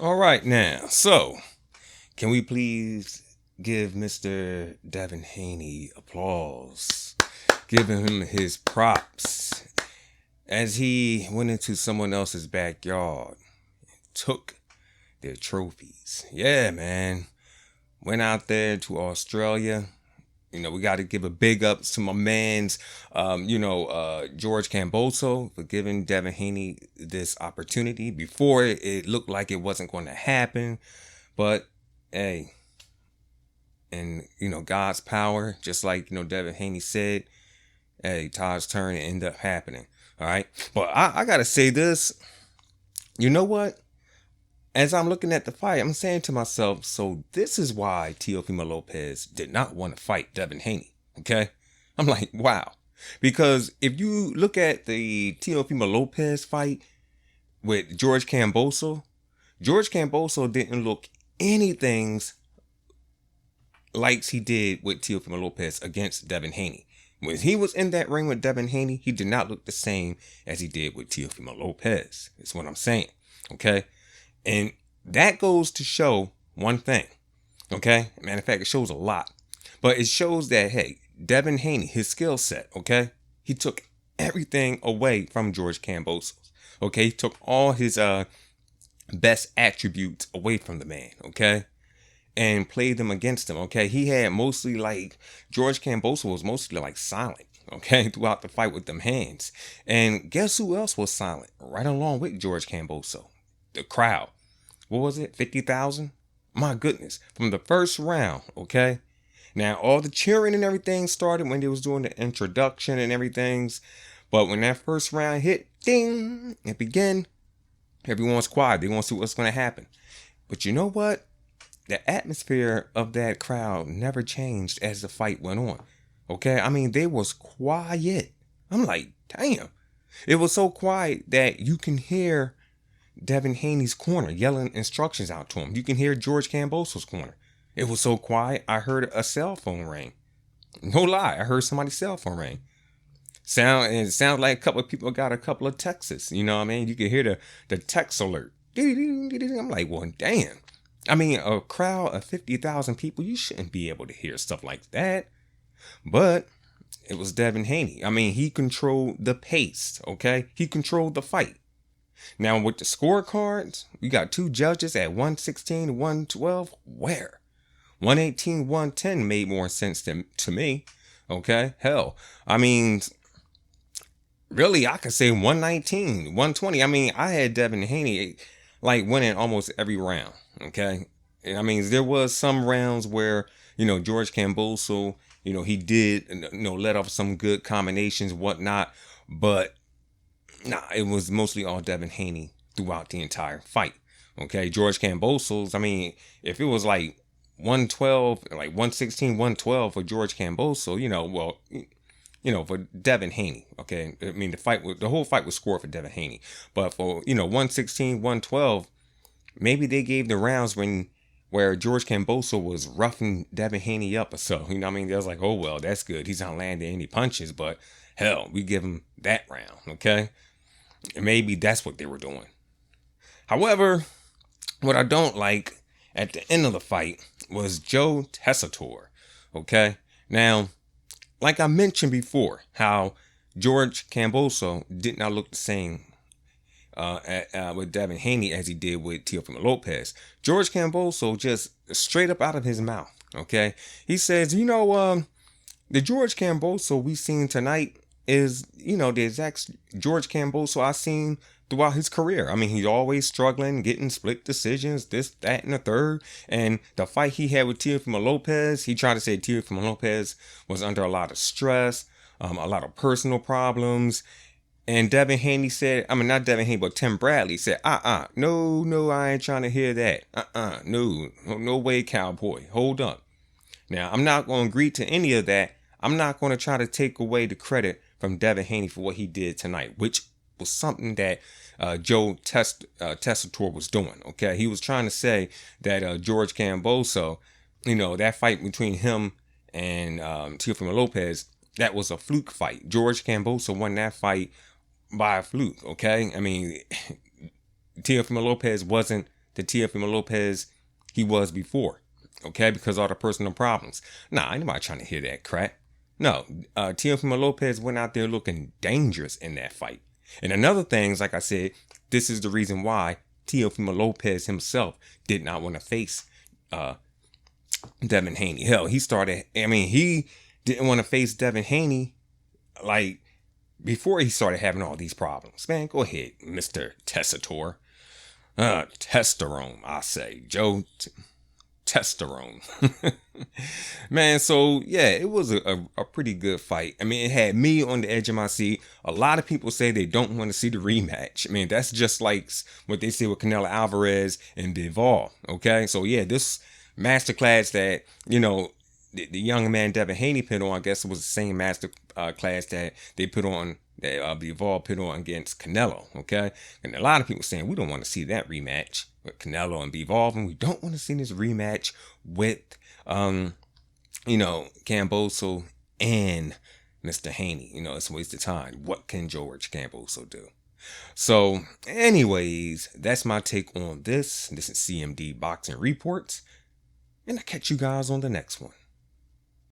All right, now, so can we please give Mr. Davin Haney applause? Give him his props as he went into someone else's backyard, took their trophies. Yeah, man. Went out there to Australia. We got to give a big ups to my man's, George Camboso for giving Devin Haney this opportunity. Before it looked like it wasn't going to happen, but hey, and God's power, just like Devin Haney said, hey, Todd's turn it ended up happening. All right, but I gotta say this. You know what? As I'm looking at the fight, I'm saying to myself, so this is why Teofimo Lopez did not want to fight Devin Haney. Okay? I'm like, wow. Because if you look at the Teofimo Lopez fight with George Kambosos didn't look anything like he did with Teofimo Lopez against Devin Haney. When he was in that ring with Devin Haney, he did not look the same as he did with Teofimo Lopez. That's what I'm saying. Okay? And that goes to show one thing, okay? Matter of fact, it shows a lot. But it shows that, hey, Devin Haney, his skill set, okay? He took everything away from George Kambosos, okay? He took all his best attributes away from the man, okay? And played them against him, okay? He had mostly George Kambosos was mostly silent, okay? Throughout the fight with them hands. And guess who else was silent? Right along with George Kambosos. The crowd. What was it? 50,000? My goodness. From the first round, okay? Now, all the cheering and everything started when they was doing the introduction and everything. But when that first round hit, ding, it began. Everyone's quiet. They want to see what's going to happen. But you know what? The atmosphere of that crowd never changed as the fight went on. Okay? I mean, they was quiet. I'm like, damn. It was so quiet that you can hear Devin Haney's corner yelling instructions out to him. You can hear George Kambosos' corner. It was so quiet, I heard a cell phone ring. No lie, I heard somebody's cell phone ring. It sounds like a couple of people got a couple of texts. You know what I mean? You can hear the text alert. I'm like, well, damn. I mean, a crowd of 50,000 people, you shouldn't be able to hear stuff like that. But it was Devin Haney. I mean, he controlled the pace, okay? He controlled the fight. Now, with the scorecards, we got two judges at 116 to 112. Where? 118, 110 made more sense to me. Okay? Hell, I mean, really, I could say 119, 120. I mean, I had Devin Haney winning almost every round. Okay? I mean, there was some rounds where, George Kambosos, he did, let off some good combinations, whatnot. But nah, it was mostly all Devin Haney throughout the entire fight. Okay, George Kambosos, I mean, if it was 112, 116, 112 for George Kambosos, for Devin Haney, okay? I mean, the whole fight was scored for Devin Haney. But for, 116, 112, maybe they gave the rounds where George Kambosos was roughing Devin Haney up or so. You know what I mean? They was like, oh, well, that's good. He's not landing any punches, but hell, we give him that round, okay? And maybe that's what they were doing. However, what I don't like at the end of the fight was Joe Tessitore. Okay? Now, like I mentioned before, how George Kambosos did not look the same with Davin Haney as he did with Teofimo Lopez. George Kambosos just straight up out of his mouth. Okay? He says, the George Kambosos we seen tonight is, the exact George Kambosos I seen throughout his career. I mean, he's always struggling, getting split decisions, this, that, and the third. And the fight he had with Teofimo Lopez, he tried to say Teofimo Lopez was under a lot of stress, a lot of personal problems. And Devin Haney said, not Devin Haney, but Tim Bradley said, no, I ain't trying to hear that. No way, cowboy. Hold up. Now, I'm not going to agree to any of that. I'm not going to try to take away the credit from Devin Haney for what he did tonight, which was something that Joe Tessitore was doing. Okay, he was trying to say that George Kambosos, that fight between him and Teofimo Lopez, that was a fluke fight. George Kambosos won that fight by a fluke. Okay, I mean, Teofimo Lopez wasn't to Teofimo Lopez he was before. Okay, because all the personal problems. Nah, ain't nobody trying to hear that crap. No, Teofimo Lopez went out there looking dangerous in that fight. And another thing is, like I said, this is the reason why Teofimo Lopez himself did not want to face Devin Haney. Hell, he didn't want to face Devin Haney like before he started having all these problems. Man, go ahead, Mr. Testator. Testosterone, I say. Joe Testosterone. Man, so yeah, it was a pretty good fight. I mean, it had me on the edge of my seat. A lot of people say they don't want to see the rematch. I mean, that's just like what they say with Canelo Alvarez and Bivol. Okay, so yeah, this masterclass that, the young man Devin Haney put on, I guess it was the same master class that they put on, that Bivol put on against Canelo. Okay, and a lot of people saying we don't want to see that rematch with Canelo and Bivol, and we don't want to see this rematch with Kambosos and Mr. Haney. It's a waste of time. What can George Kambosos do? So anyways, that's my take on this. This is CMD Boxing Reports, and I'll catch you guys on the next one.